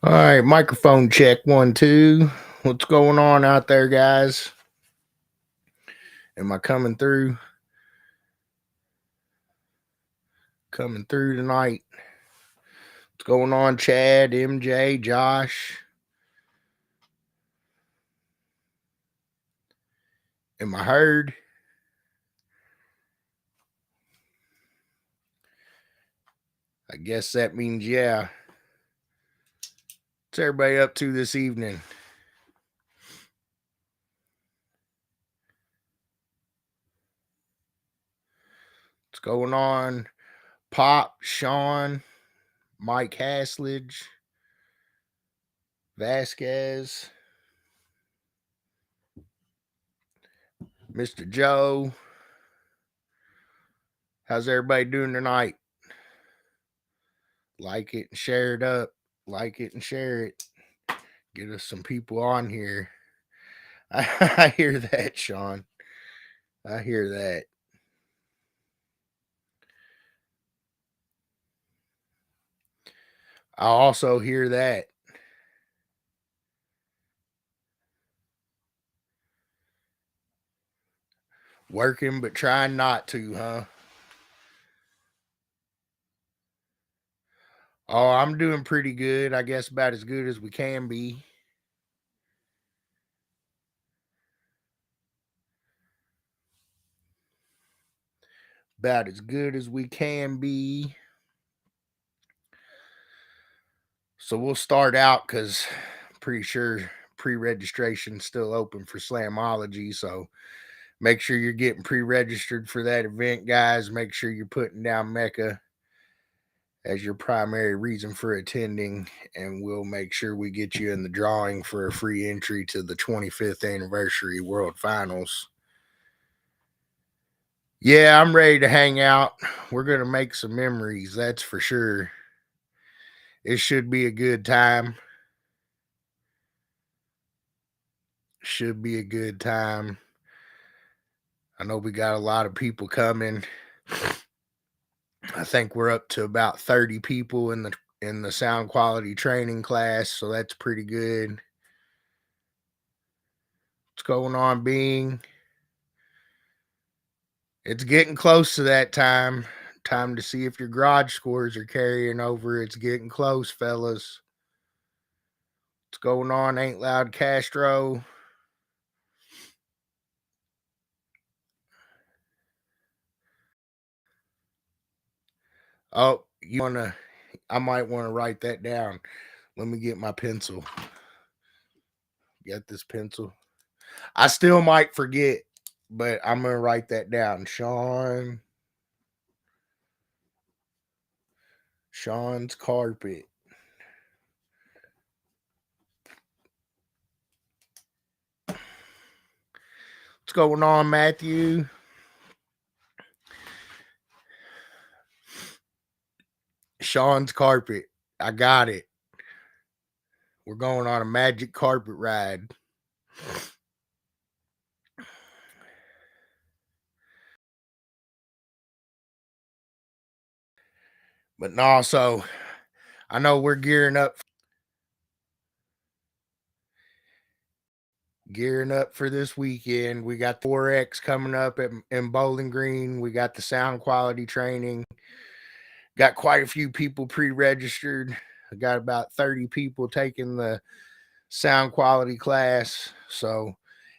All right, microphone check 1 2. What's going on out there, guys? Am I coming through? Coming through tonight. What's going on, Chad, MJ, Josh? Am I heard? I guess that means yeah. What's everybody up to this evening? What's going on? Pop, Sean, Mike Haslage, Vasquez, Mr. Joe. How's everybody doing tonight? Like it and share it up. Like it and share it. Get us some people on here. I hear that, Sean. I hear that. I also hear that. Working but trying not to, huh? Oh, I'm doing pretty good. I guess about as good as we can be. About as good as we can be. So we'll start out because I'm pretty sure pre-registration's still open for Slamology. So make sure you're getting pre-registered for that event, guys. Make sure you're putting down MECA as your primary reason for attending, and we'll make sure we get you in the drawing for a free entry to the 25th anniversary World Finals. Yeah, I'm ready to hang out. We're going to make some memories, that's for sure. It should be a good time. Should be a good time. I know we got a lot of people coming. I think we're up to about 30 people in the sound quality training class, so that's pretty good. What's going on, Bing? It's getting close to that time. Time to see if your garage scores are carrying over. It's getting close, fellas. What's going on, Ain't Loud Castro? Oh, I might wanna write that down. Let me get my pencil. Get this pencil. I still might forget, but I'm gonna write that down. Sean's carpet. What's going on, Matthew? Sean's carpet. I got it. We're going on a magic carpet ride. But no, so I know we're gearing up for this weekend. We got 4X coming up in Bowling Green. We got the sound quality training. Got quite a few people pre-registered. I got about 30 people taking the sound quality class. So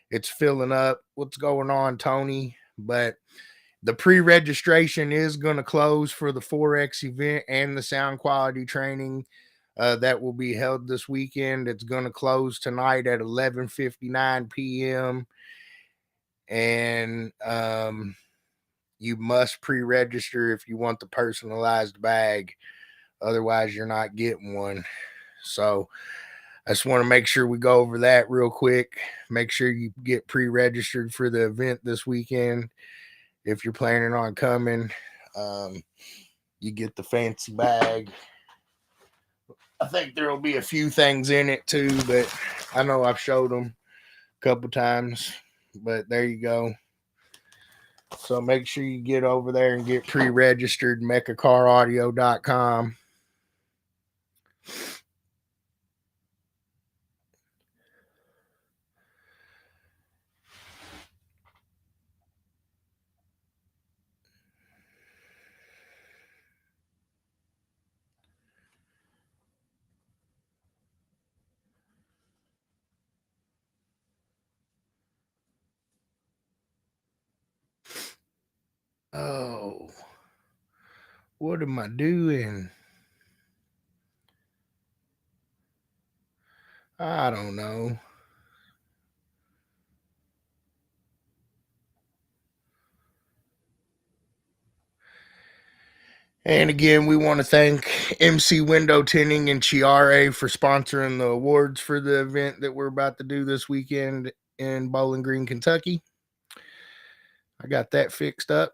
it's filling up. What's going on, Tony? But the pre-registration is going to close for the 4X event and the sound quality training that will be held this weekend. It's going to close tonight at 11:59 p.m. And you must pre-register if you want the personalized bag. Otherwise, you're not getting one. So I just want to make sure we go over that real quick. Make sure you get pre-registered for the event this weekend. If you're planning on coming, you get the fancy bag. I think there will be a few things in it too, but I know I've showed them a couple times. But there you go. So make sure you get over there and get pre-registered, mecacaraudio.com. Oh, what am I doing? I don't know. And again, we want to thank MC Window Tinting and Chiare for sponsoring the awards for the event that we're about to do this weekend in Bowling Green, Kentucky. I got that fixed up.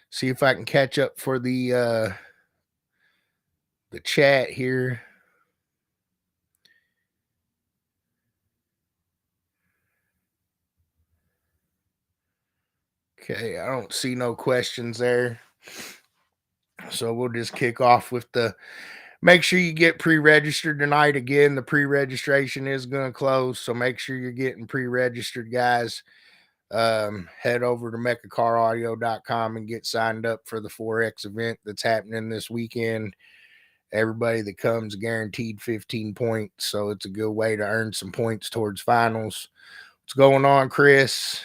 See if I can catch up for the chat here. Okay, I don't see no questions there. So we'll just kick off with the make sure you get pre-registered tonight. Again, the pre-registration is going to close, so make sure you're getting pre-registered, guys. Head over to mecacaraudio.com and get signed up for the 4X event that's happening this weekend. Everybody that comes guaranteed 15 points, so it's a good way to earn some points towards finals. What's going on, Chris?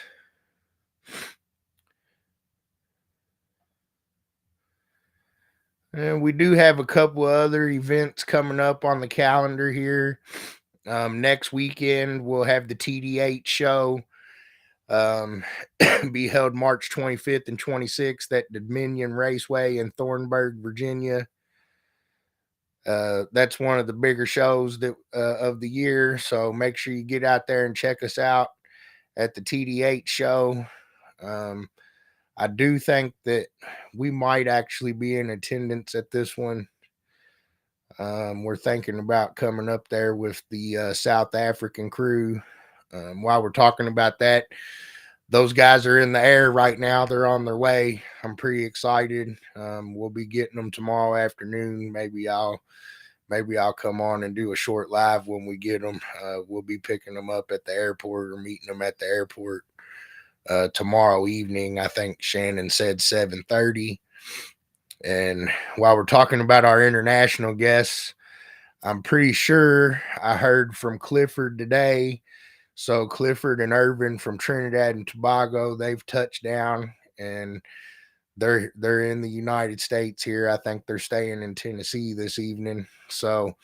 And we do have a couple of other events coming up on the calendar here. Next weekend, we'll have the TD8 show be held March 25th and 26th at Dominion Raceway in Thornburg, Virginia. That's one of the bigger shows that of the year, so make sure you get out there and check us out at the TD8 show. I do think that we might actually be in attendance at this one. We're thinking about coming up there with the South African crew. While we're talking about that, those guys are in the air right now. They're on their way. I'm pretty excited. We'll be getting them tomorrow afternoon. Maybe I'll come on and do a short live when we get them. We'll be picking them up at the airport or meeting them at the airport tomorrow evening. I think Shannon said 7:30. And while we're talking about our international guests, I'm pretty sure I heard from Clifford today. So Clifford and Irvin from Trinidad and Tobago, they've touched down and they're in the United States here. I think they're staying in Tennessee this evening. So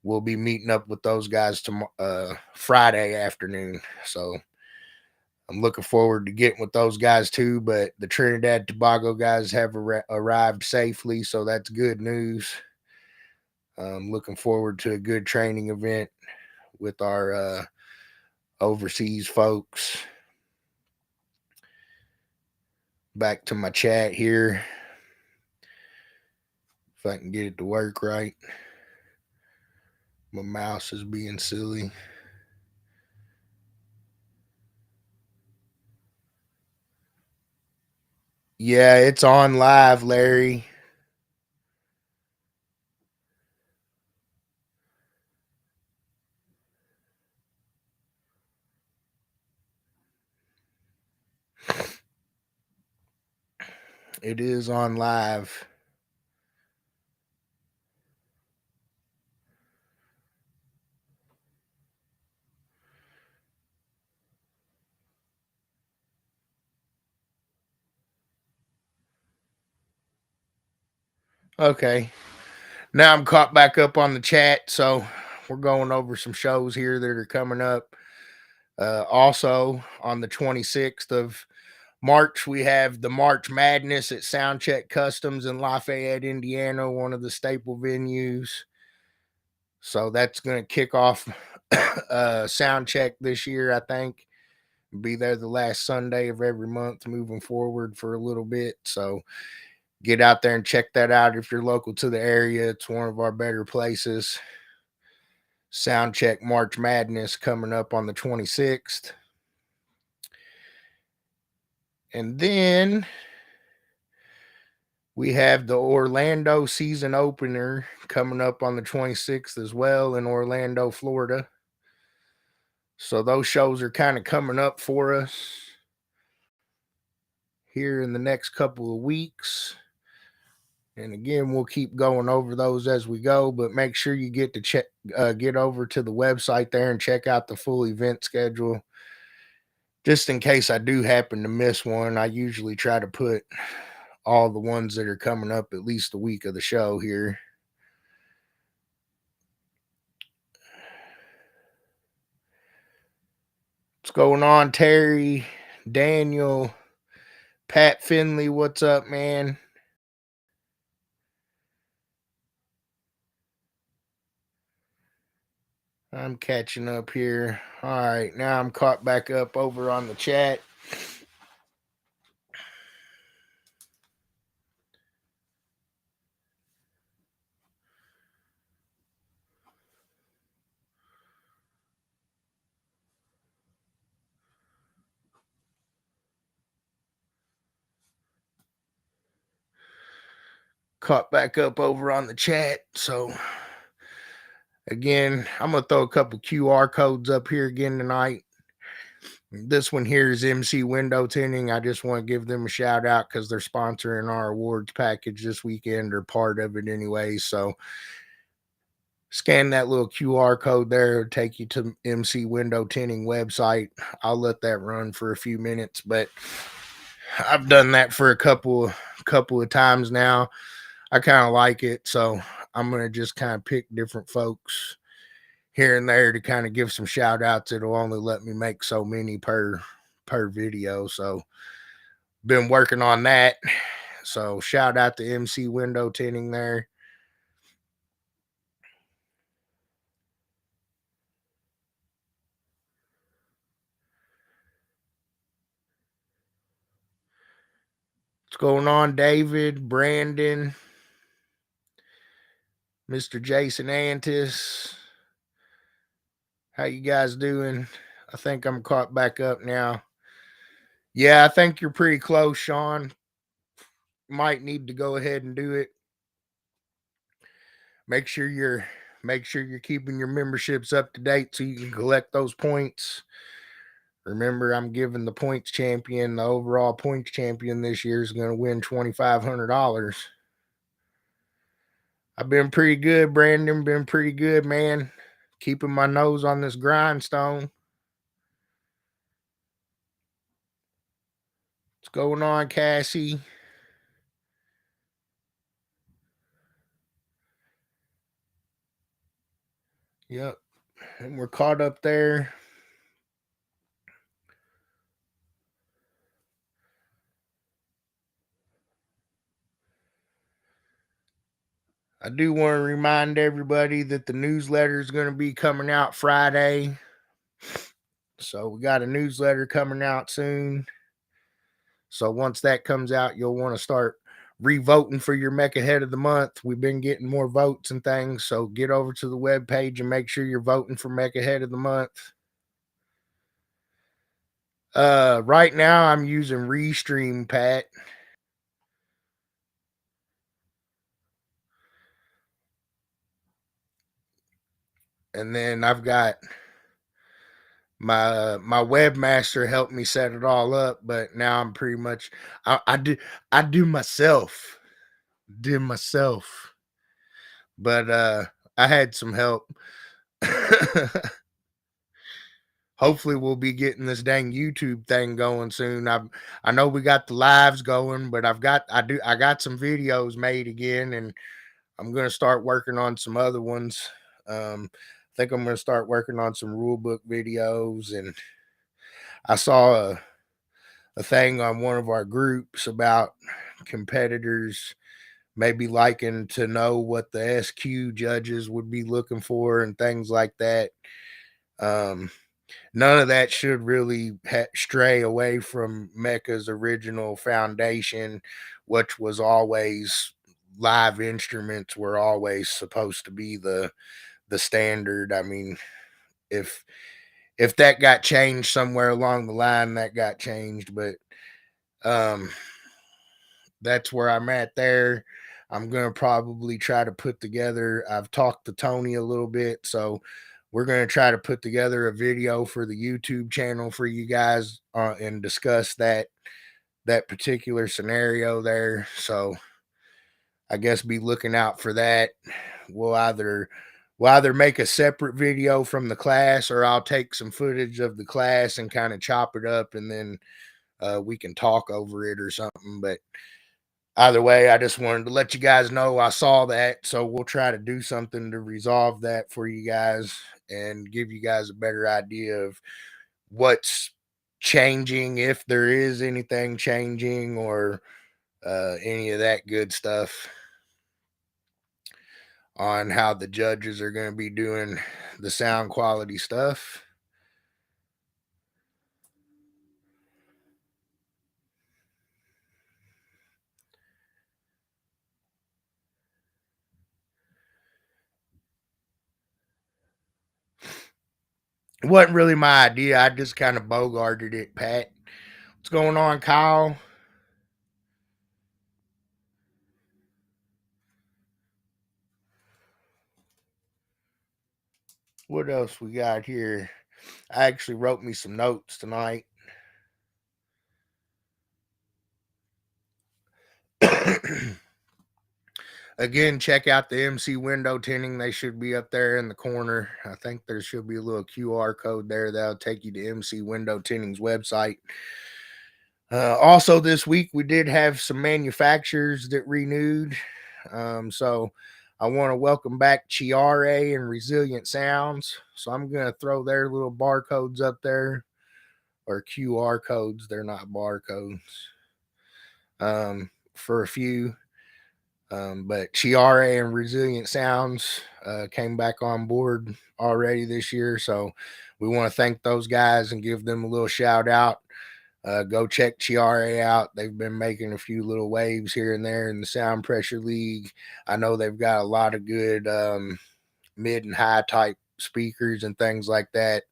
we'll be meeting up with those guys Friday afternoon. So I'm looking forward to getting with those guys too. But the Trinidad Tobago guys have arrived safely, so that's good news. Looking forward to a good training event with our overseas folks. Back to my chat here. If I can get it to work right. My mouse is being silly. Yeah, it's on live, Larry. It is on live. Okay. Now I'm caught back up on the chat, so we're going over some shows here that are coming up. Also, on the 26th of March, we have the March Madness at Soundcheck Customs in Lafayette, Indiana, one of the staple venues. So that's going to kick off Soundcheck this year, I think. Be there the last Sunday of every month moving forward for a little bit. So get out there and check that out if you're local to the area. It's one of our better places. Soundcheck March Madness coming up on the 26th. And then we have the Orlando season opener coming up on the 26th as well in Orlando, Florida. So those shows are kind of coming up for us here in the next couple of weeks. And again, we'll keep going over those as we go, but make sure you get over to the website there and check out the full event schedule. just in case I do happen to miss one, I usually try to put all the ones that are coming up at least a week of the show here. What's going on, Terry, Daniel, Pat Finley? What's up, man? I'm catching up here. All right, now I'm caught back up over on the chat. Caught back up over on the chat. So again, I'm gonna throw a couple QR codes up here again tonight. This one here is MC Window Tinting. I just want to give them a shout out because they're sponsoring our awards package this weekend, or part of it anyway. So scan that little QR code there, it'll take you to MC Window Tinting website. I'll let that run for a few minutes, but I've done that for a couple of times now. I kind of like it, so I'm gonna just kind of pick different folks here and there to kind of give some shout outs. It'll only let me make so many per video, so been working on that. So shout out to MC Window Tinting there. What's going on, David, Brandon, Mr. Jason Antis? How you guys doing? I think I'm caught back up now. Yeah, I think you're pretty close, Sean. Might need to go ahead and do it. Make sure you're keeping your memberships up to date so you can collect those points. Remember, I'm giving the points champion, the overall points champion this year is going to win $2,500. I've been pretty good, Brandon. Been pretty good, man. Keeping my nose on this grindstone. What's going on, Cassie? Yep. And we're caught up there. I do want to remind everybody that the newsletter is going to be coming out Friday. So we got a newsletter coming out soon. So once that comes out, you'll want to start re-voting for your MECA Head of the Month. We've been getting more votes and things. So get over to the webpage and make sure you're voting for MECA Head of the Month. Right now I'm using Restream, Pat. And then I've got my webmaster helped me set it all up, but now I'm pretty much I do myself. But I had some help. Hopefully we'll be getting this dang YouTube thing going soon. I know we got the lives going, but I got some videos made again, and I'm gonna start working on some other ones. I think I'm gonna start working on some rule book videos, and I saw a thing on one of our groups about competitors maybe liking to know what the SQ judges would be looking for and things like that. None of that should really stray away from MECA's original foundation, which was always live instruments were always supposed to be the standard. I mean, if that got changed somewhere along the line, that got changed, but that's where I'm at there. I'm going to probably try to put together, I've talked to Tony a little bit, so we're going to try to put together a video for the YouTube channel for you guys and discuss that particular scenario there. So I guess be looking out for that. We'll either we'll either make a separate video from the class, or I'll take some footage of the class and kind of chop it up, and then we can talk over it or something. But either way, I just wanted to let you guys know I saw that. So we'll try to do something to resolve that for you guys and give you guys a better idea of what's changing, if there is anything changing, or any of that good stuff on how the judges are going to be doing the sound quality stuff. It wasn't really my idea. I just kind of bogarted it, Pat. What's going on, Kyle? What else we got here? I actually wrote me some notes tonight. Again, check out the MC window tinting. They should be up there in the corner. I think there should be a little QR code there that'll take you to MC Window Tinting's website. Also, this week we did have some manufacturers that renewed. So I want to welcome back Chiare and Resilient Sounds. So I'm going to throw their little barcodes up there, or QR codes. They're not barcodes, for a few. But Chiare and Resilient Sounds came back on board already this year. So we want to thank those guys and give them a little shout out. Go check Chiare out. They've been making a few little waves here and there in the Sound Pressure League. I know they've got a lot of good mid and high type speakers and things like that.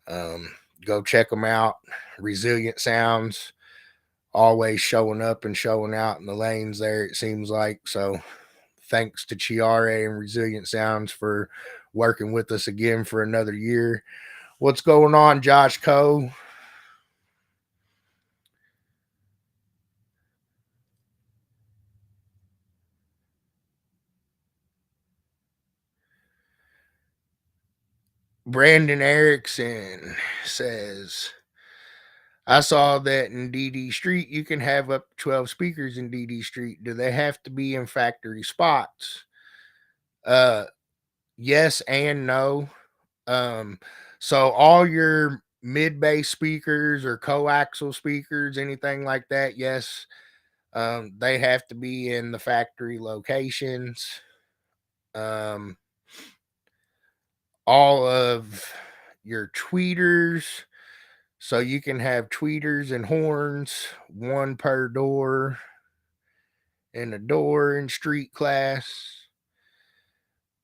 Go check them out. Resilient Sounds, always showing up and showing out in the lanes there, it seems like. So thanks to Chiare and Resilient Sounds for working with us again for another year. What's going on, Josh Coe? Brandon Erickson says, I saw that in DD Street you can have up to 12 speakers in DD Street. Do they have to be in factory spots? Yes and no. So all your mid-bass speakers or coaxial speakers, anything like that, yes, they have to be in the factory locations. Um, all of your tweeters, so you can have tweeters and horns, one per door in a door in street class.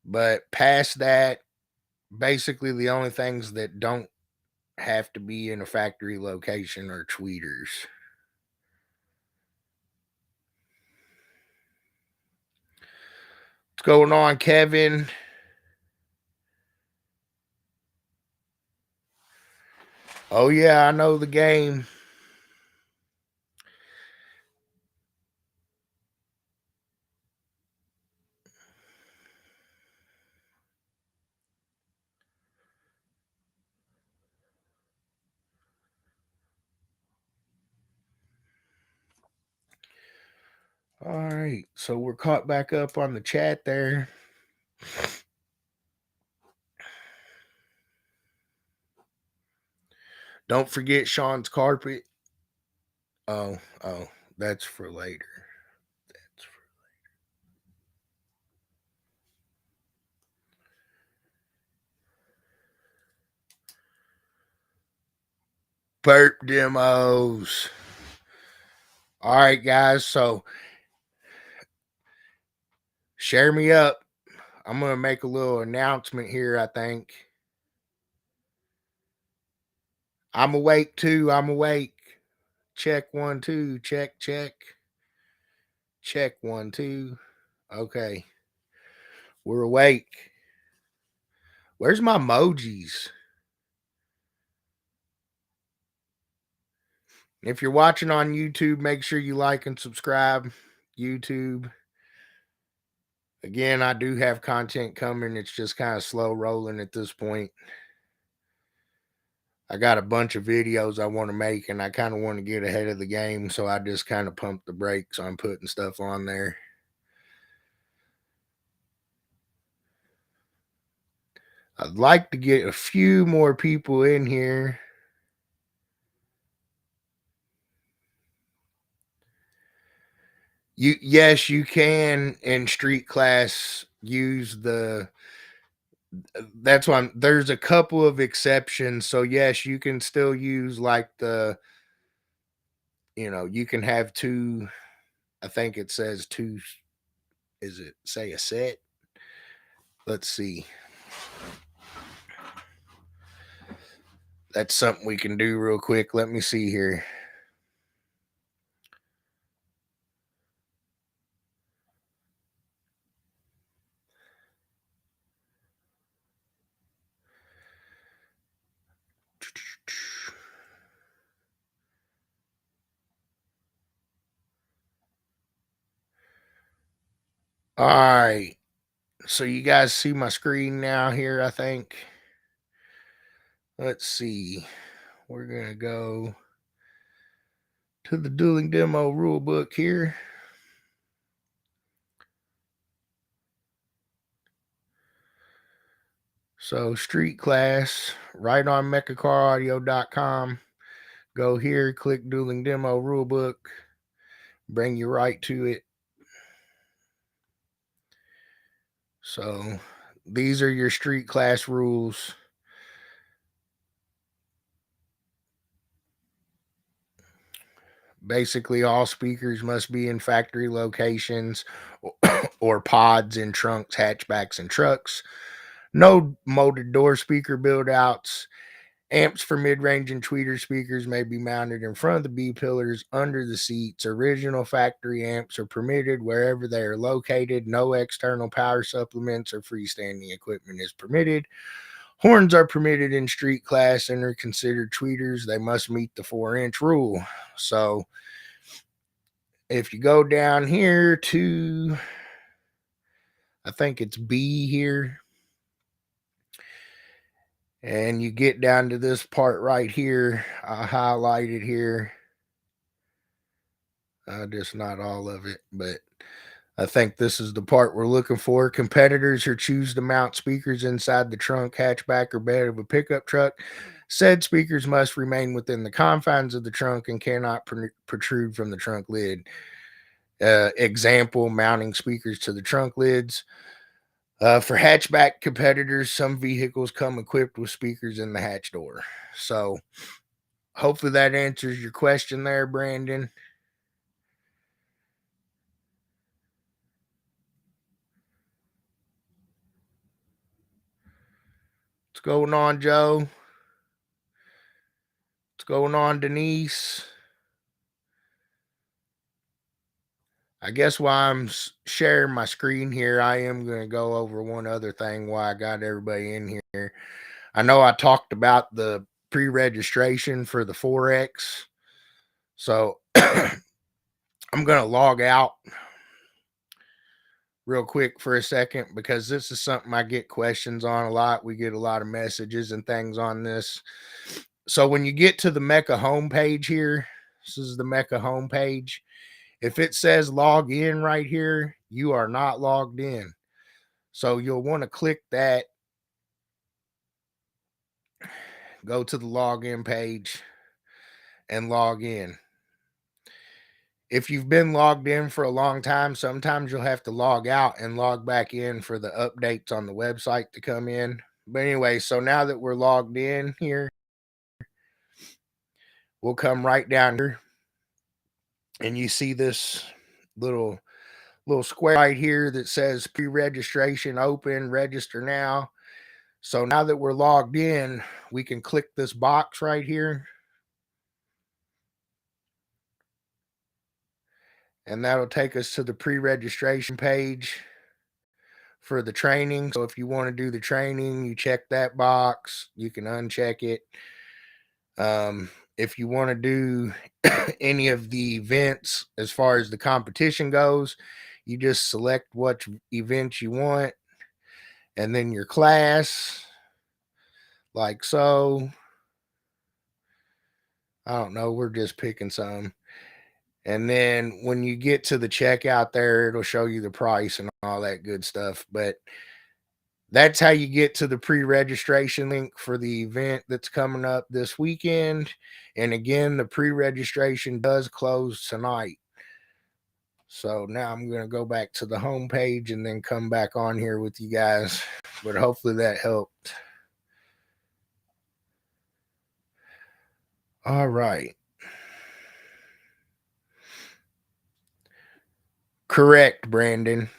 But past that, basically the only things that don't have to be in a factory location are tweeters. What's going on, Kevin? Oh yeah, I know the game. All right, so we're caught back up on the chat there. Don't forget Sean's carpet. Oh, that's for later. That's for burp demos. All right, guys. So share me up. I'm gonna make a little announcement here. I think I'm awake too. I'm awake. Check 1 2. Check. Check 1 2. Okay, we're awake. Where's my emojis? If you're watching on YouTube, make sure you like and subscribe. YouTube. Again, I do have content coming. It's just kind of slow rolling at this point. I got a bunch of videos I want to make, and I kind of want to get ahead of the game, so I just kind of pump the brakes on putting stuff on there. I'd like to get a few more people in here. Yes, you can in street class use the that's why there's a couple of exceptions. So yes, you can still use like you can have two. I think it says two. Is it say a set? Let's see. That's something we can do real quick. Let me see here. All right. So you guys see my screen now here, I think. Let's see. We're going to go to the dueling demo rule book here. So street class, right on mechacaraudio.com. Go here, click dueling demo rulebook, bring you right to it. So these are your street class rules. Basically, all speakers must be in factory locations or pods in trunks, hatchbacks, and trucks. No molded door speaker build outs. Amps for mid-range and tweeter speakers may be mounted in front of the B pillars under the seats. Original factory amps are permitted wherever they are located. No external power supplements or freestanding equipment is permitted. Horns are permitted in street class and are considered tweeters. They must meet the 4-inch rule. So if you go down here to, I think it's B here, and you get down to this part right here, I highlighted here. Just not all of it, but I think this is the part we're looking for. Competitors who choose to mount speakers inside the trunk, hatchback, or bed of a pickup truck. Said speakers must remain within the confines of the trunk and cannot protrude from the trunk lid. Example, mounting speakers to the trunk lids. For hatchback competitors, some vehicles come equipped with speakers in the hatch door. So hopefully that answers your question there, Brandon. What's going on, Joe? What's going on, Denise? I guess while I'm sharing my screen here, I am going to go over one other thing while I got everybody in here. I know I talked about the pre-registration for the Forex. So I'm going to log out real quick for a second because this is something I get questions on a lot. We get a lot of messages and things on this. So when you get to the MECA homepage here, this is the MECA homepage. If it says log in right here, you are not logged in. So you'll want to click that, go to the login page, and log in. If you've been logged in for a long time, sometimes you'll have to log out and log back in for the updates on the website to come in. But anyway, so now that we're logged in here, we'll come right down here, and you see this little square right here that says pre-registration open, register now. So now that we're logged in, we can click this box right here. And that'll take us to the pre-registration page for the training. So if you want to do the training, you check that box. You can uncheck it. If you want to do any of the events as far as the competition goes, You just select what events you want, and then your class, like so. I don't know, we're just picking some. And then when you get to the checkout there, it'll show you the price and all that good stuff. But that's how you get to the pre-registration link for the event that's coming up this weekend. And again, the pre-registration does close tonight. So now I'm going to go back to the home page and then come back on here with you guys. But hopefully that helped. All right. Correct, Brandon.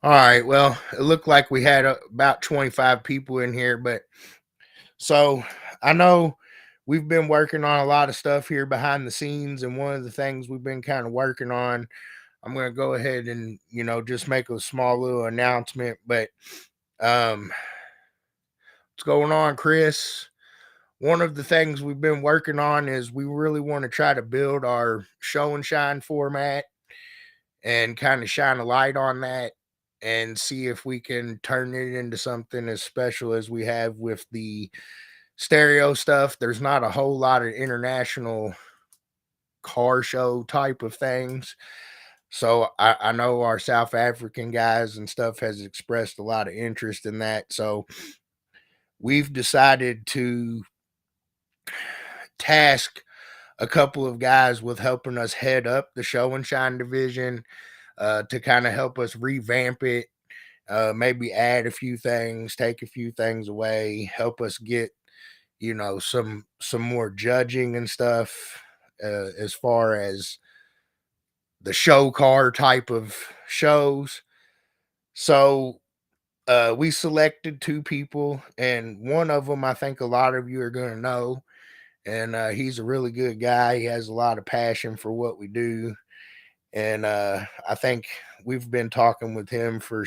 All right. Well, it looked like we had about 25 people in here, but so I know we've been working on a lot of stuff here behind the scenes, and one of the things we've been kind of working on, I'm going to go ahead and just make a small little announcement. But um, what's going on, Chris? One of the things we've been working on is we really want to try to build our show and shine format and kind of shine a light on that and see if we can turn it into something as special as we have with the stereo stuff. There's not a whole lot of international car show type of things. So I know our South African guys and stuff has expressed a lot of interest in that. So we've decided to task a couple of guys with helping us head up the show and shine division to kind of help us revamp it, maybe add a few things, take a few things away, help us get some more judging and stuff as far as the show car type of shows. So we selected two people, and one of them I think a lot of you are going to know. And he's a really good guy. He has a lot of passion for what we do. And I think we've been talking with him for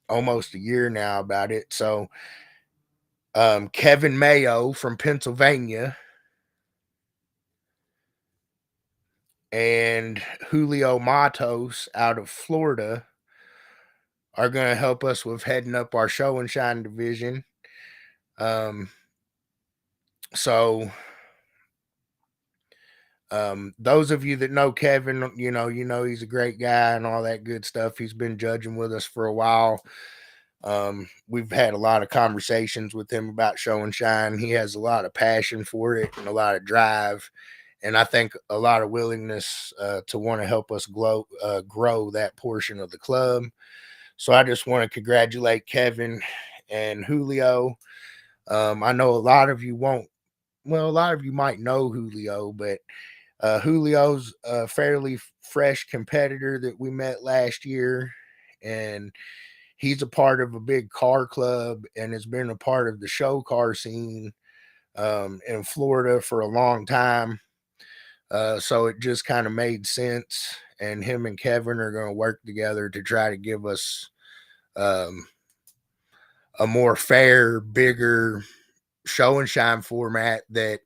almost a year now about it. So Kevin Mayo from Pennsylvania and Julio Matos out of Florida are going to help us with heading up our show and shine division. Um, so those of you that know Kevin, he's a great guy and all that good stuff. He's been judging with us for a while. We've had a lot of conversations with him about show and shine. He has a lot of passion for it and a lot of drive, and I think a lot of willingness to want to help us grow that portion of the club. So I just want to congratulate Kevin and Julio. I know a lot of you won't. Well, a lot of you might know Julio, but Julio's a fairly fresh competitor that we met last year, and he's a part of a big car club and has been a part of the show car scene in Florida for a long time. So it just kind of made sense. And him and Kevin are going to work together to try to give us um, a more fair, bigger show and shine format that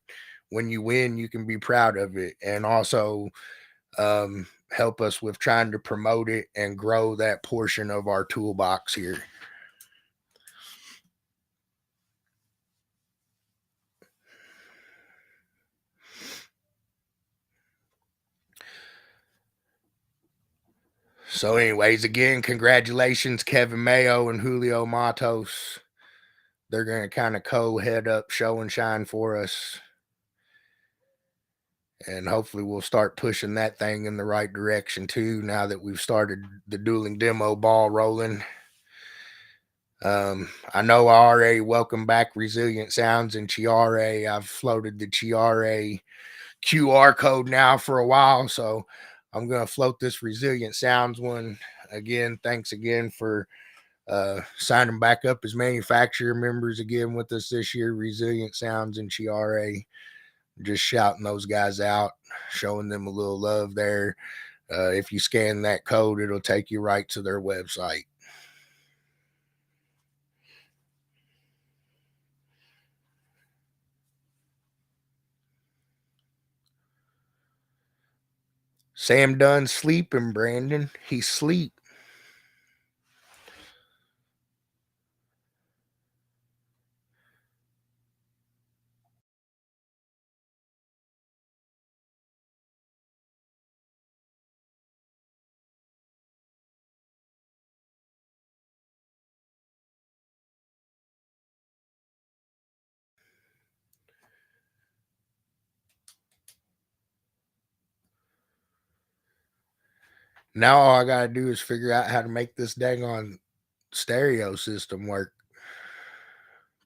when you win, you can be proud of it. And also help us with trying to promote it and grow that portion of our toolbox here. So, anyways, again, congratulations, Kevin Mayo and Julio Matos. They're going to kind of co-head up show and shine for us. And hopefully we'll start pushing that thing in the right direction too, now that we've started the dueling demo ball rolling. I know I already welcome back Resilient Sounds and Chiare. I've floated the Chiare QR code now for a while, so I'm going to float this Resilient Sounds one again. Thanks again for Sign them back up as manufacturer members again with us this year. Resilient Sounds and Chiare. Just shouting those guys out, showing them a little love there. If you scan that code, it'll take you right to their website. Sam done sleeping, Brandon. He's sleep. Now all I gotta do is figure out how to make this dang on stereo system work.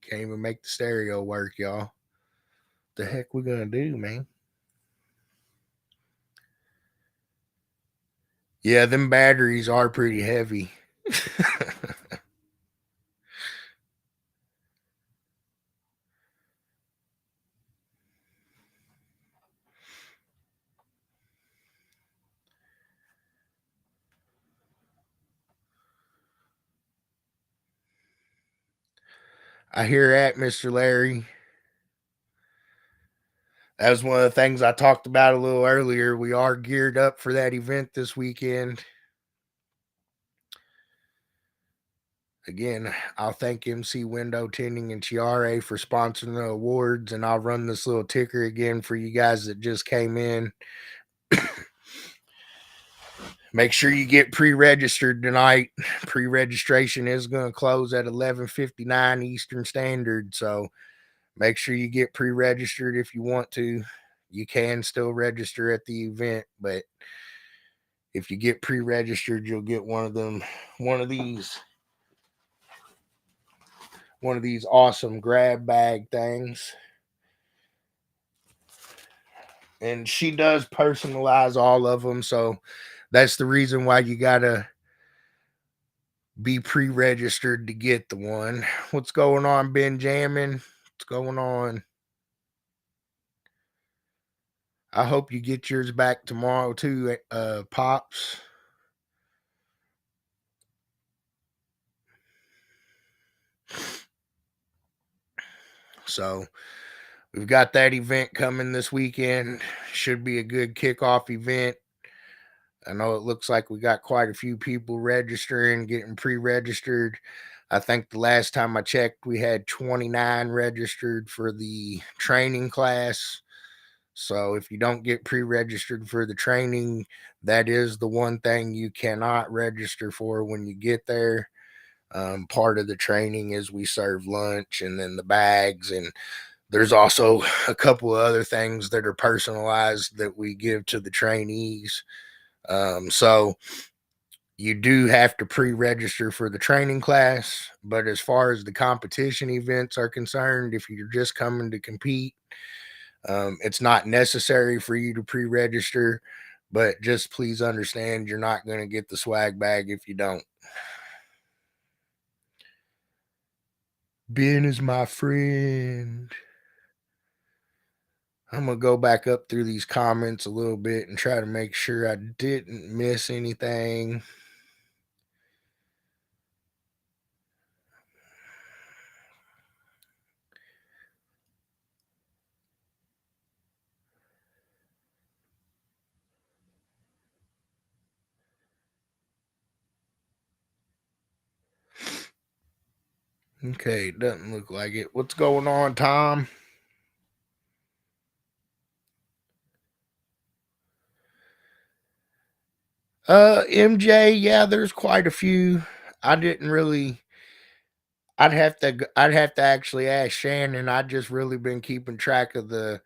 Can't even make the stereo work, y'all. The heck we gonna do, man? Yeah, them batteries are pretty heavy. I hear that, Mr. Larry. That was one of the things I talked about a little earlier. We are geared up for that event this weekend. Again, I'll thank MC Window Tending and Chiare for sponsoring the awards, and I'll run this little ticker again for you guys that just came in. Make sure you get pre-registered tonight. Pre-registration is going to close at 11:59 Eastern Standard, so make sure you get pre-registered if you want to. You can still register at the event, but if you get pre-registered, you'll get one of these awesome grab bag things. And she does personalize all of them, so that's the reason why you gotta be pre-registered to get the one. What's going on, Benjamin? What's going on? I hope you get yours back tomorrow too, Pops. So we've got that event coming this weekend. Should be a good kickoff event. I know it looks like we got quite a few people registering, getting pre-registered. I think the last time I checked, we had 29 registered for the training class. So if you don't get pre-registered for the training, that is the one thing you cannot register for when you get there. Part of the training is we serve lunch and then the bags, and there's also a couple of other things that are personalized that we give to the trainees. So you do have to pre-register for the training class, but as far as the competition events are concerned, if you're just coming to compete, it's not necessary for you to pre-register, but just please understand you're not going to get the swag bag if you don't. Ben is my friend. I'm going to go back up through these comments a little bit and try to make sure I didn't miss anything. Okay, doesn't look like it. What's going on, Tom? MJ, yeah, there's quite a few. I didn't really I'd have to actually ask Shannon. I just really been keeping track of the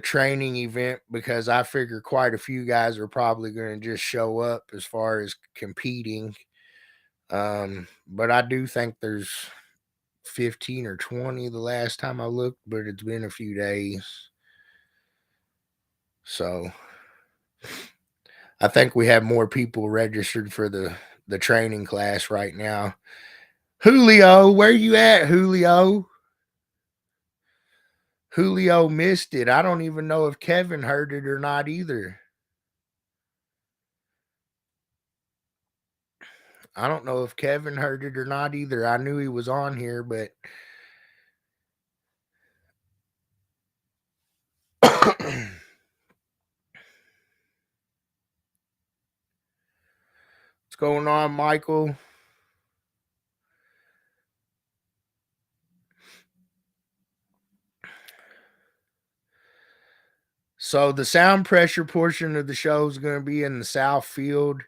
training event because I figure quite a few guys are probably going to just show up as far as competing. But I do think there's 15 or 20 the last time I looked, but it's been a few days. So I think we have more people registered for the the training class right now. Julio, where you at, Julio? Julio missed it. I don't even know if Kevin heard it or not either. I don't know if Kevin heard it or not either. I knew he was on here, but what's going on, Michael? So the sound pressure portion of the show is going to be in the south field,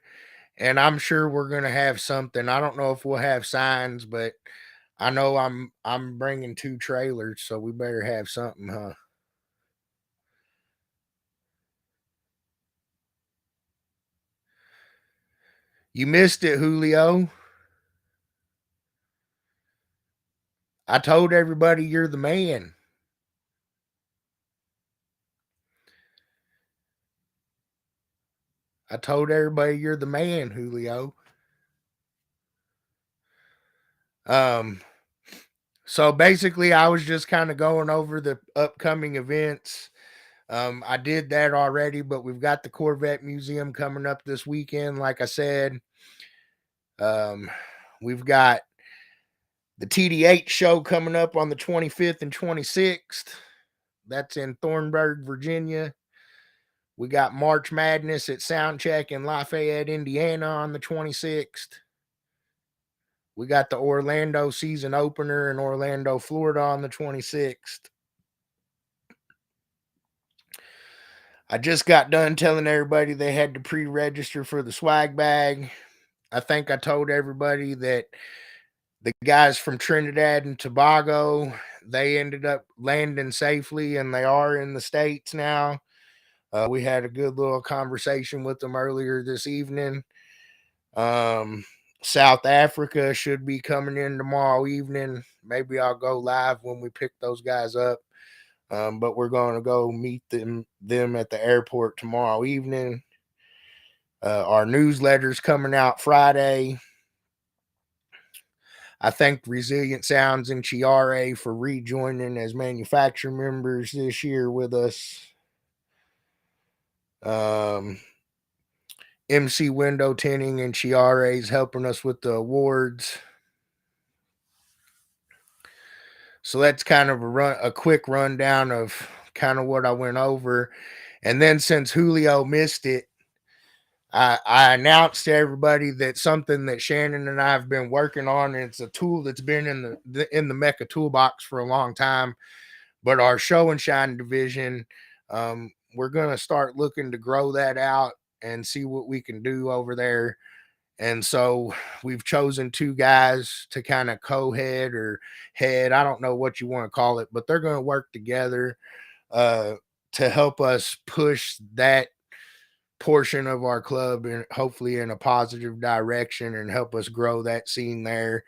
and I'm sure we're going to have something. I don't know if we'll have signs, but I know I'm bringing 2 trailers, so we better have something, huh? You missed it, Julio. I told everybody you're the man. I told everybody you're the man, Julio. Um, so basically, I was just kind of going over the upcoming events. I did that already, but we've got the Corvette Museum coming up this weekend. Like I said, um, we've got the TD8 show coming up on the 25th and 26th. That's in Thornburg, Virginia. We got March Madness at Soundcheck in Lafayette, Indiana on the 26th. We got the Orlando season opener in Orlando, Florida on the 26th. I just got done telling everybody they had to pre-register for the swag bag. I think I told everybody that the guys from Trinidad and Tobago, they ended up landing safely and they are in the States now. We had a good little conversation with them earlier this evening. South Africa should be coming in tomorrow evening. Maybe I'll go live when we pick those guys up. But we're going to go meet them at the airport tomorrow evening. Our newsletter's coming out Friday. I thank Resilient Sounds and Chiare for rejoining as manufacturer members this year with us. MC Window Tinting and Chiare is helping us with the awards. So that's kind of a quick rundown of kind of what I went over. And then since Julio missed it, I announced to everybody that something that Shannon and I have been working on, and it's a tool that's been in the MECA toolbox for a long time. But our show and shine division, we're going to start looking to grow that out and see what we can do over there. And so we've chosen 2 guys to kind of co-head or head. I don't know what you want to call it, but they're going to work together to help us push that portion of our club and hopefully in a positive direction and help us grow that scene there.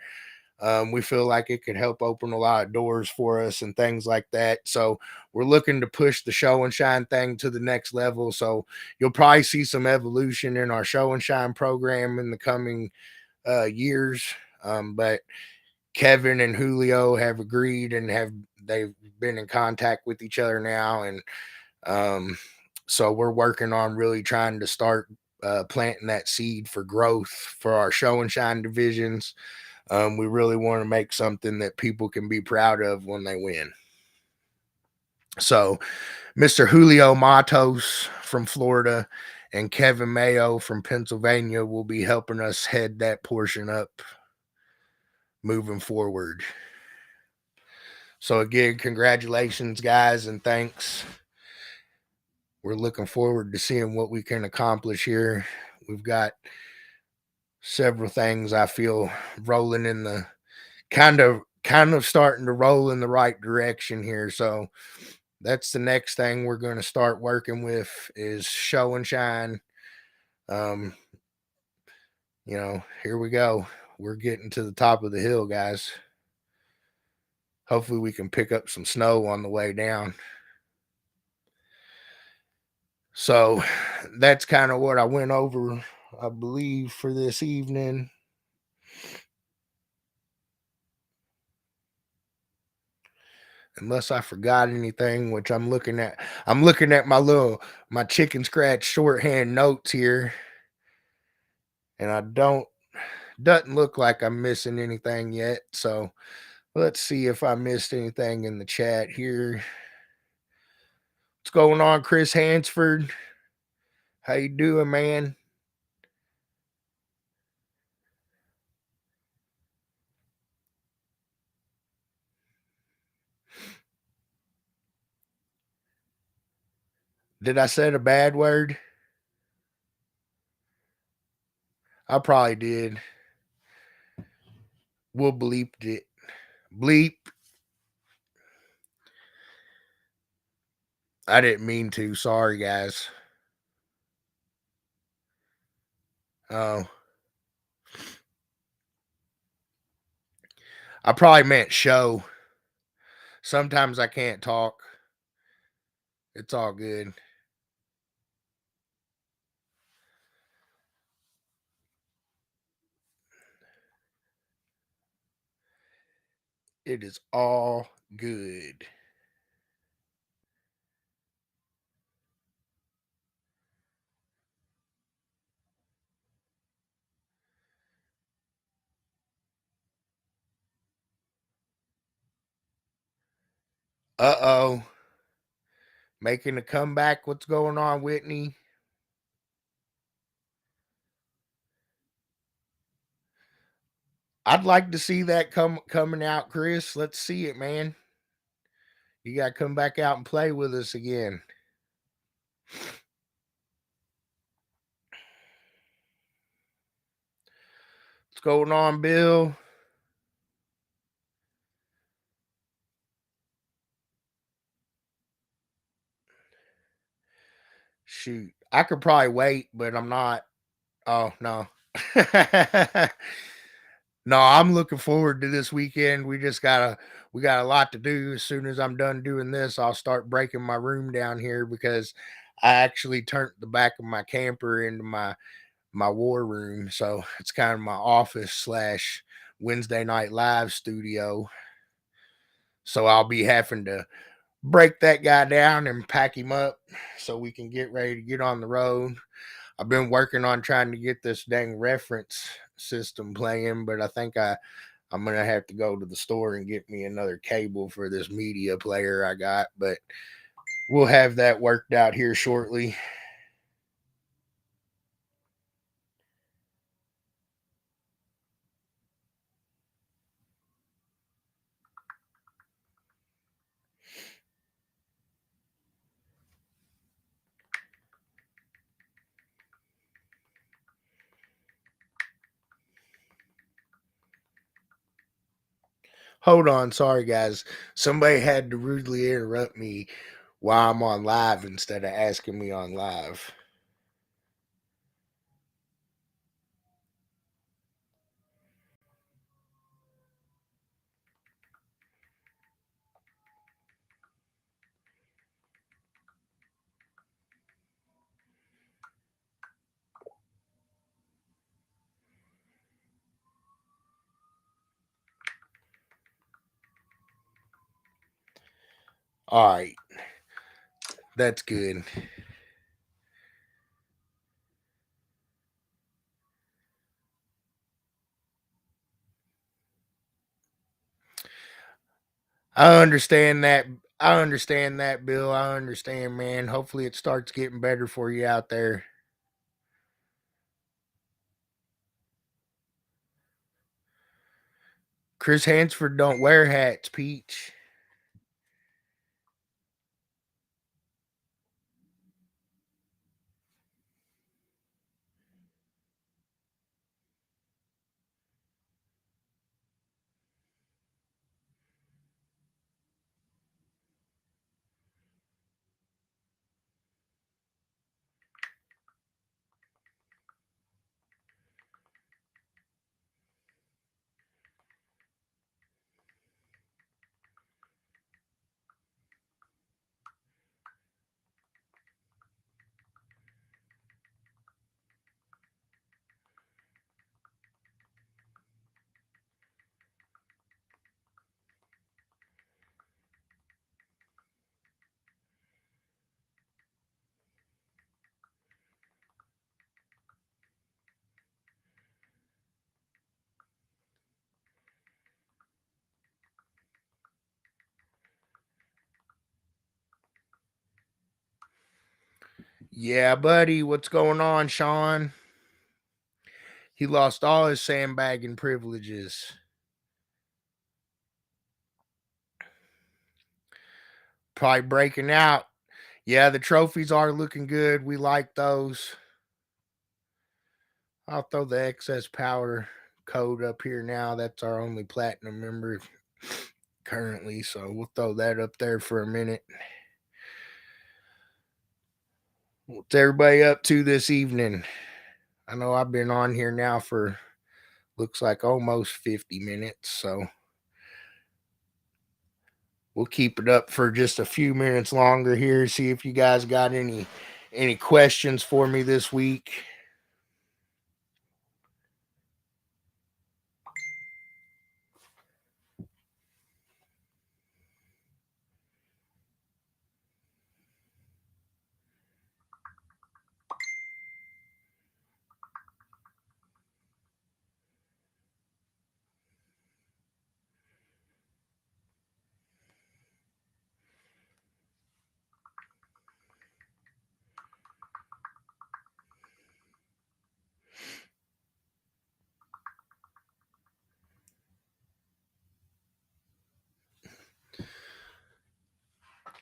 We feel like it could help open a lot of doors for us and things like that. So we're looking to push the show and shine thing to the next level. So you'll probably see some evolution in our show and shine program in the coming years. But Kevin and Julio have agreed and they've been in contact with each other now. And so we're working on really trying to start planting that seed for growth for our show and shine divisions. We really want to make something that people can be proud of when they win. So, Mr. Julio Matos from Florida and Kevin Mayo from Pennsylvania will be helping us head that portion up moving forward. So, again, congratulations, guys, and thanks. We're looking forward to seeing what we can accomplish here. We've got several things I feel rolling in the kind of starting to roll in the right direction here. So that's the next thing we're going to start working with is show and shine. Here we go. We're getting to the top of the hill, guys. Hopefully we can pick up some snow on the way down. So that's kind of what I went over I believe, for this evening. Unless I forgot anything, which I'm looking at. I'm looking at my chicken scratch shorthand notes here, and I don't doesn't look like I'm missing anything yet. So let's see if I missed anything in the chat here. What's going on, Chris Hansford? How you doing, man? Did I say a bad word? I probably did. We'll bleep it. Bleep. I didn't mean to. Sorry, guys. Oh, I probably meant show. Sometimes I can't talk. It's all good. It is all good. Uh-oh. Making a comeback. What's going on, Whitney? I'd like to see that coming out, Chris. Let's see it, man. You got to come back out and play with us again. What's going on, Bill? Shoot. I could probably wait, but I'm not. Oh, no. No, I'm looking forward to this weekend. We got a lot to do. As soon as I'm done doing this, I'll start breaking my room down here because I actually turned the back of my camper into my war room. So it's kind of my office slash Wednesday night live studio. So I'll be having to break that guy down and pack him up so we can get ready to get on the road. I've been working on trying to get this dang reference system playing, but I think I'm gonna have to go to the store and get me another cable for this media player I got, but we'll have that worked out here shortly. Hold on, sorry guys. Somebody had to rudely interrupt me while I'm on live instead of asking me on live. All right, that's good. I understand that. I understand that, Bill. I understand, man. Hopefully, it starts getting better for you out there. Chris Hansford don't wear hats, Peach. Yeah, buddy, what's going on, Sean? He lost all his sandbagging privileges. Probably breaking out. Yeah, the trophies are looking good. We like those. I'll throw the excess power code up here now. That's our only platinum member currently, so we'll throw that up there for a minute. What's everybody up to this evening? I know I've been on here now for looks like almost 50 minutes, so we'll keep it up for just a few minutes longer here. See if you guys got any questions for me this week.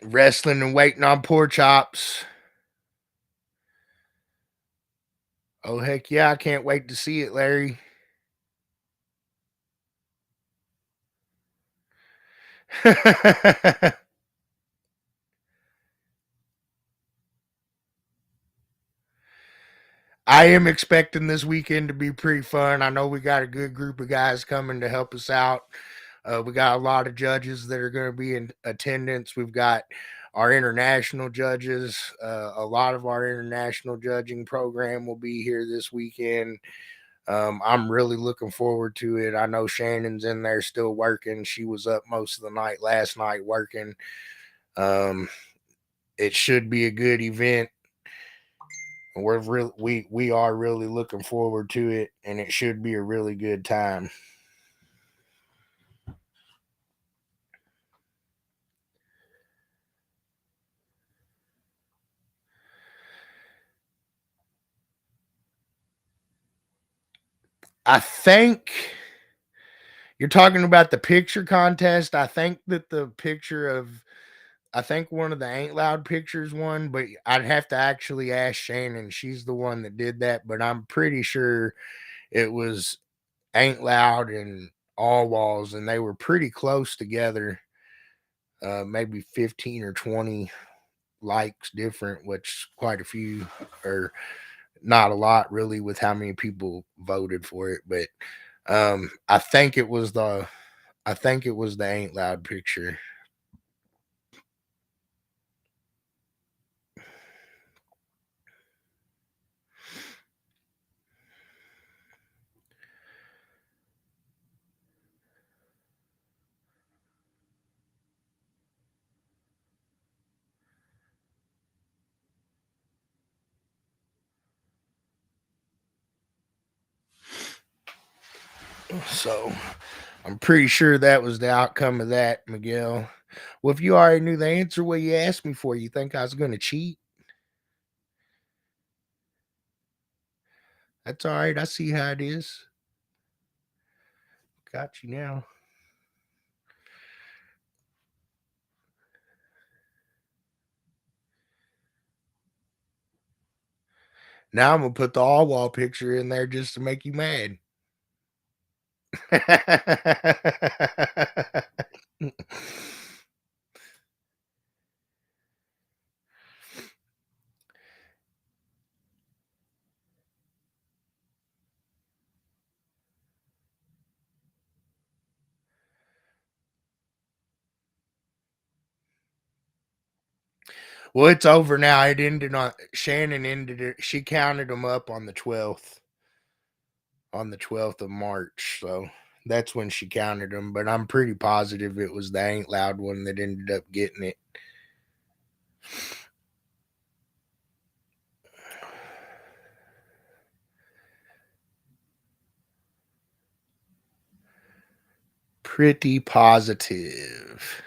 Wrestling and waiting on pork chops. Oh heck yeah, I can't wait to see it, Larry. I am expecting this weekend to be pretty fun. I know we got a good group of guys coming to help us out. We got a lot of judges that are going to be in attendance. We've got our international judges. A lot of our international judging program will be here this weekend. I'm really looking forward to it. I know Shannon's in there still working. She was up most of the night last night working. Um, it should be a good event. We are really looking forward to it, and it should be a really good time. I think you're talking about the picture contest. I think that the picture of I think one of the Ain't Loud pictures won, but I'd have to actually ask Shannon. She's the one that did that, but I'm pretty sure it was Ain't Loud and All Walls, and they were pretty close together. Maybe 15 or 20 likes different, which quite a few, or not a lot really, with how many people voted for it. But I think it was the Ain't Loud picture. So I'm pretty sure that was the outcome of that, Miguel. Well, if you already knew the answer, what you asked me for, you think I was going to cheat? That's all right. I see how it is. Got you now. Now I'm gonna put the all wall picture in there just to make you mad. Well, it's over now. It ended on Shannon ended it. She counted them up on the 12th of March. So that's when she counted them. But I'm pretty positive it was the Ain't Loud one that ended up getting it. Pretty positive.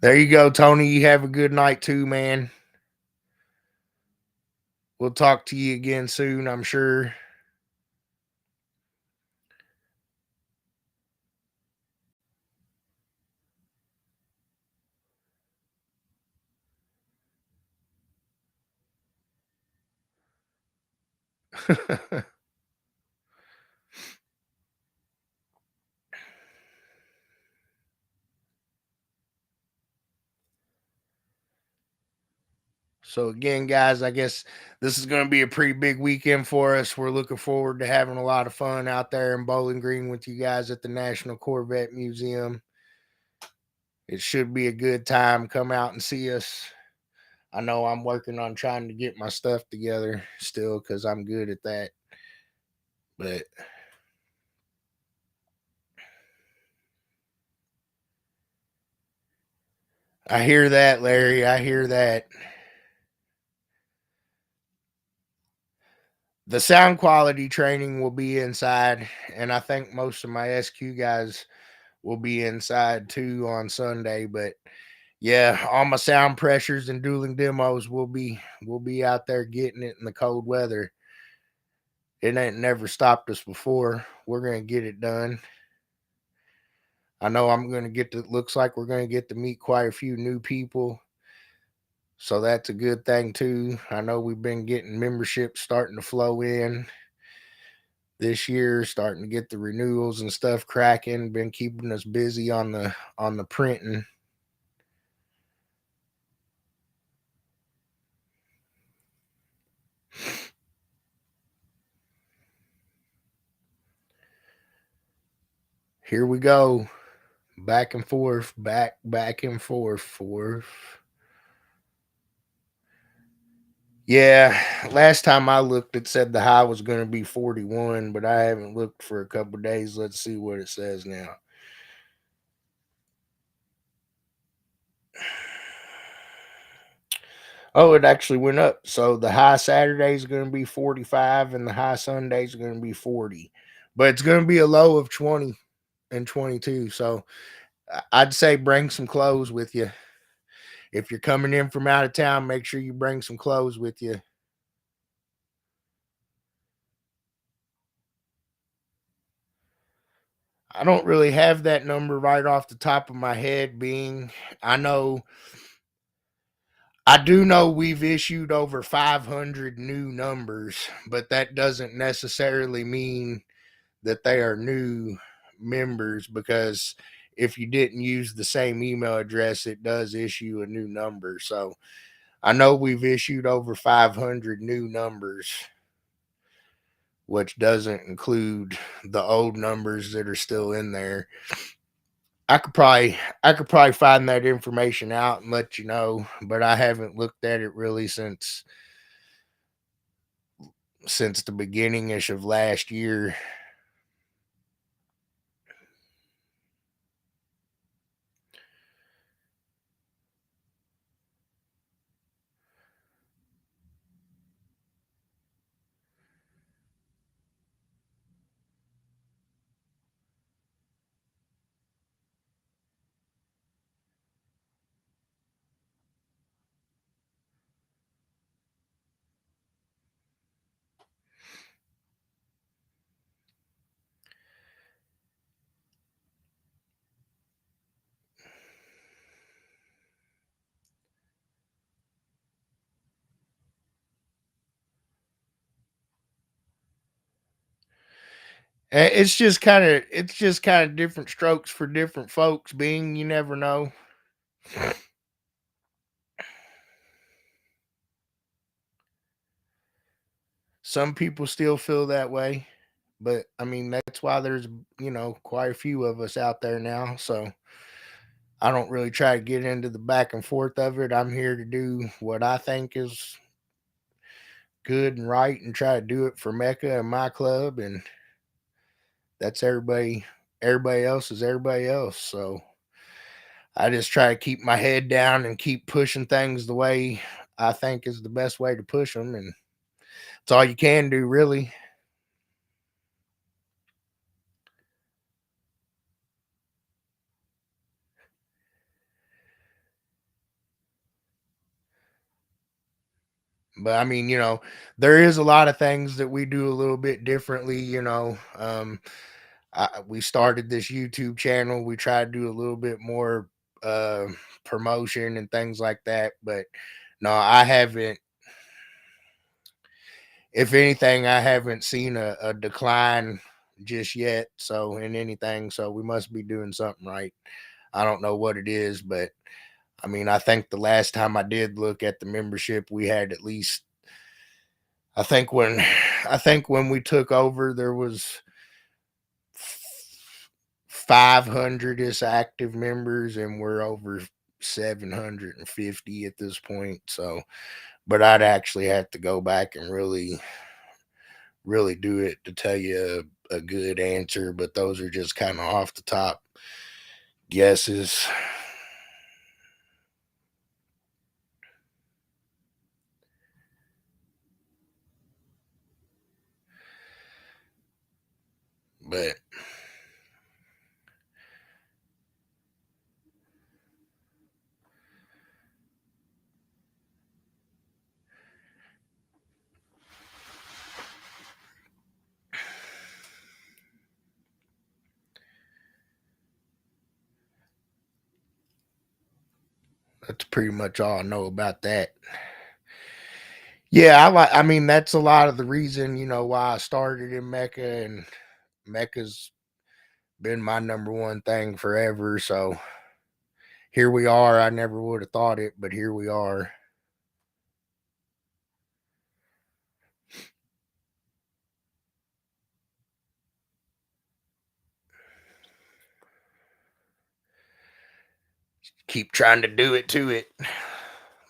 There you go, Tony. You have a good night too, man. We'll talk to you again soon, I'm sure. So again, guys, I guess this is going to be a pretty big weekend for us. We're looking forward to having a lot of fun out there in Bowling Green with you guys at the National Corvette Museum. It should be a good time. Come out and see us. I know I'm working on trying to get my stuff together still because I'm good at that. But I hear that, Larry. I hear that. The sound quality training will be inside, and I think most of my SQ guys will be inside too on Sunday. But yeah, all my sound pressures and dueling demos will be out there getting it in the cold weather. It ain't never stopped us before. We're gonna get it done. I know I'm gonna get to looks like we're gonna get to meet quite a few new people. So that's a good thing too. I know we've been getting memberships starting to flow in this year, starting to get the renewals and stuff cracking, been keeping us busy on the printing. Here we go. Back and forth, back and forth. Yeah, last time I looked, it said the high was going to be 41, but I haven't looked for a couple days. Let's see what it says now. Oh, it actually went up. So the high Saturday is going to be 45 and the high Sunday is going to be 40. But it's going to be a low of 20 and 22. So I'd say bring some clothes with you. If you're coming in from out of town, make sure you bring some clothes with you. I don't really have that number right off the top of my head, being I know I do know we've issued over 500 new numbers, but that doesn't necessarily mean that they are new members because if you didn't use the same email address, it does issue a new number. So I know we've issued over 500 new numbers, which doesn't include the old numbers that are still in there. I could probably find that information out and let you know, but I haven't looked at it really since the beginning ish of last year. It's just kind of different strokes for different folks. Being you never know. Some people still feel that way, but I mean that's why there's quite a few of us out there now. So I don't really try to get into the back and forth of it. I'm here to do what I think is good and right and try to do it for MECA and my club, and that's everybody. Everybody else is everybody else. So I just try to keep my head down and keep pushing things the way I think is the best way to push them, and it's all you can do, really. But I mean, there is a lot of things that we do a little bit differently. We started this YouTube channel. We try to do a little bit more uh, promotion and things like that. But no, I haven't. If anything, I haven't seen a decline just yet. So in anything, so we must be doing something right. I don't know what it is, but I mean, I think the last time I did look at the membership, we had at least. I think when we took over, there was 500 is active members, and we're over 750 at this point. So, but I'd actually have to go back and really do it to tell you a good answer. But those are just kind of off the top guesses. But that's pretty much all I know about that. Yeah, I mean, that's a lot of the reason, why I started in MECA, and MECA's been my number one thing forever. So here we are. I never would have thought it, but here we are. Keep trying to do it to it.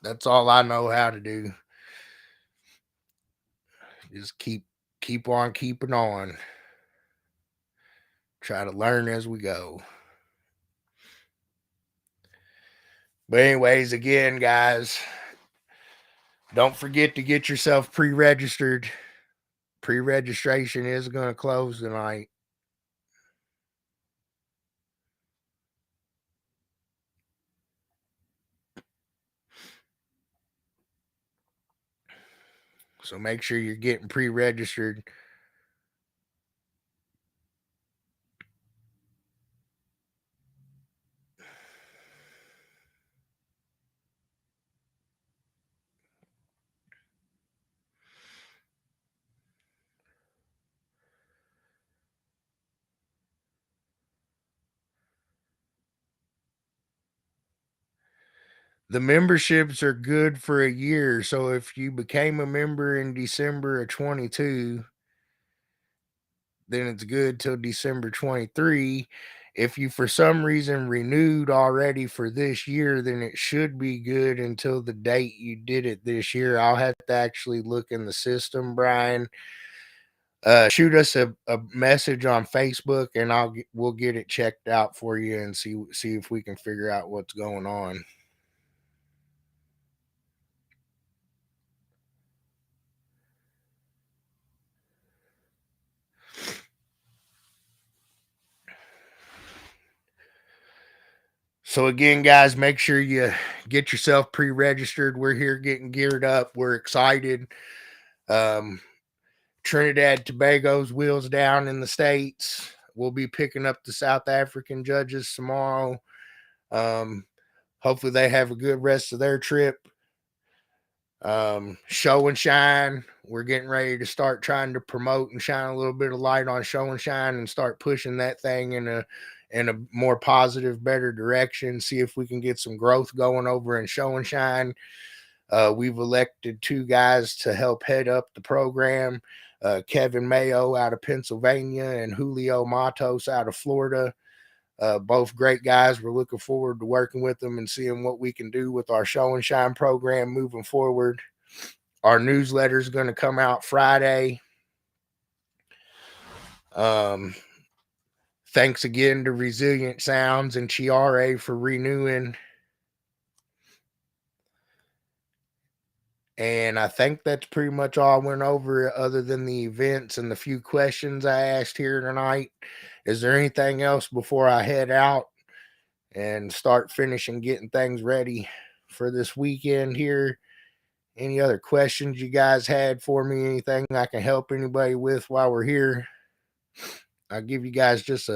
That's all I know how to do. Just keep on keeping on. Try to learn as we go. But anyways, again, guys, don't forget to get yourself pre-registered. Pre-registration is going to close tonight. So make sure you're getting pre-registered. The memberships are good for a year. So if you became a member in December of 22, then it's good till December 23. If you for some reason renewed already for this year, then it should be good until the date you did it this year. I'll have to actually look in the system, Brian. Shoot us a message on Facebook, and we'll get it checked out for you and see if we can figure out what's going on. So again, guys, make sure you get yourself pre-registered. We're here getting geared up. We're excited. Um, Trinidad Tobago's wheels down in the States. We'll be picking up the South African judges tomorrow. Hopefully they have a good rest of their trip. Show and Shine. We're getting ready to start trying to promote and shine a little bit of light on Show and Shine and start pushing that thing in a more positive, better direction. See if we can get some growth going over in Show and Shine. We've elected 2 guys to help head up the program. Kevin Mayo out of Pennsylvania and Julio Matos out of Florida. Both great guys. We're looking forward to working with them and seeing what we can do with our Show and Shine program moving forward. Our newsletter is going to come out Friday. Thanks again to Resilient Sounds and Chiare for renewing. And I think that's pretty much all I went over, other than the events and the few questions I asked here tonight. Is there anything else before I head out and start finishing getting things ready for this weekend here any other questions you guys had for me, anything I can help anybody with while we're here. I'll give you guys just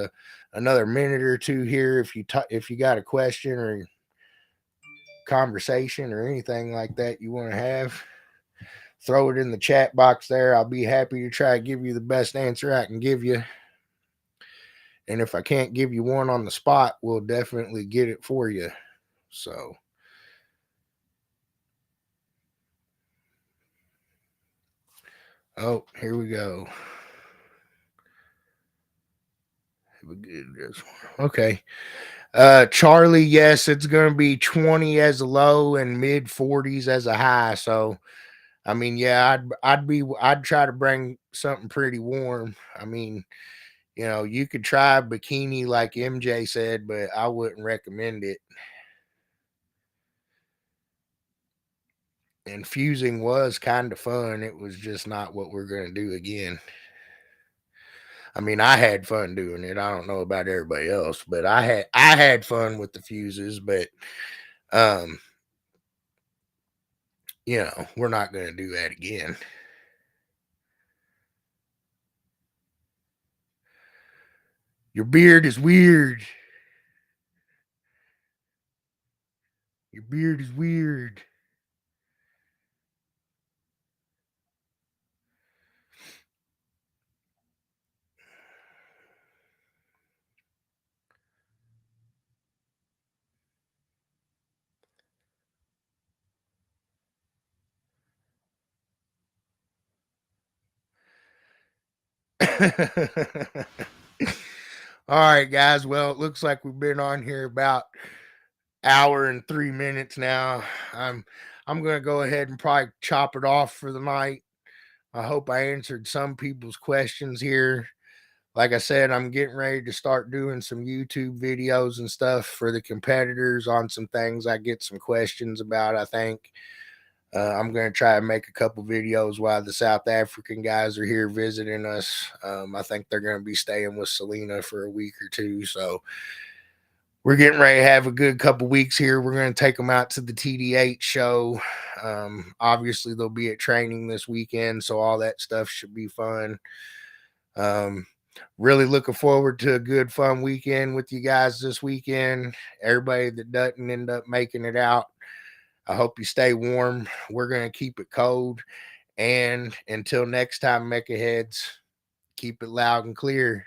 another minute or two here if you got a question or conversation or anything like that you want to have. Throw it in the chat box there. I'll be happy to try to give you the best answer I can give you. And if I can't give you one on the spot, we'll definitely get it for you. So, oh, here we go. Okay. Charlie, yes, it's going to be 20 as a low and mid 40s as a high. So, I mean, yeah, I'd try to bring something pretty warm. I mean, you know, you could try bikini like MJ said, but I wouldn't recommend it. And fusing was kind of fun. It was just not what we're going to do again. I mean, I had fun doing it. I don't know about everybody else, but I had fun with the fuses, but um you know, we're not going to do that again. Your beard is weird. Your beard is weird. All right, guys. Well, it looks like we've been on here about hour and 3 minutes now. I'm gonna go ahead and probably chop it off for the night. I hope I answered some people's questions here. Like I said, I'm getting ready to start doing some YouTube videos and stuff for the competitors on some things I get some questions about. I think I'm going to try and make a couple videos while the South African guys are here visiting us. I think they're going to be staying with Selena for a week or two. So we're getting ready to have a good couple weeks here. We're going to take them out to the TD8 show. Obviously, they'll be at training this weekend, so all that stuff should be fun. Really looking forward to a good, fun weekend with you guys this weekend. Everybody that doesn't end up making it out, I hope you stay warm. We're going to keep it cold. And until next time, Mecha heads, keep it loud and clear.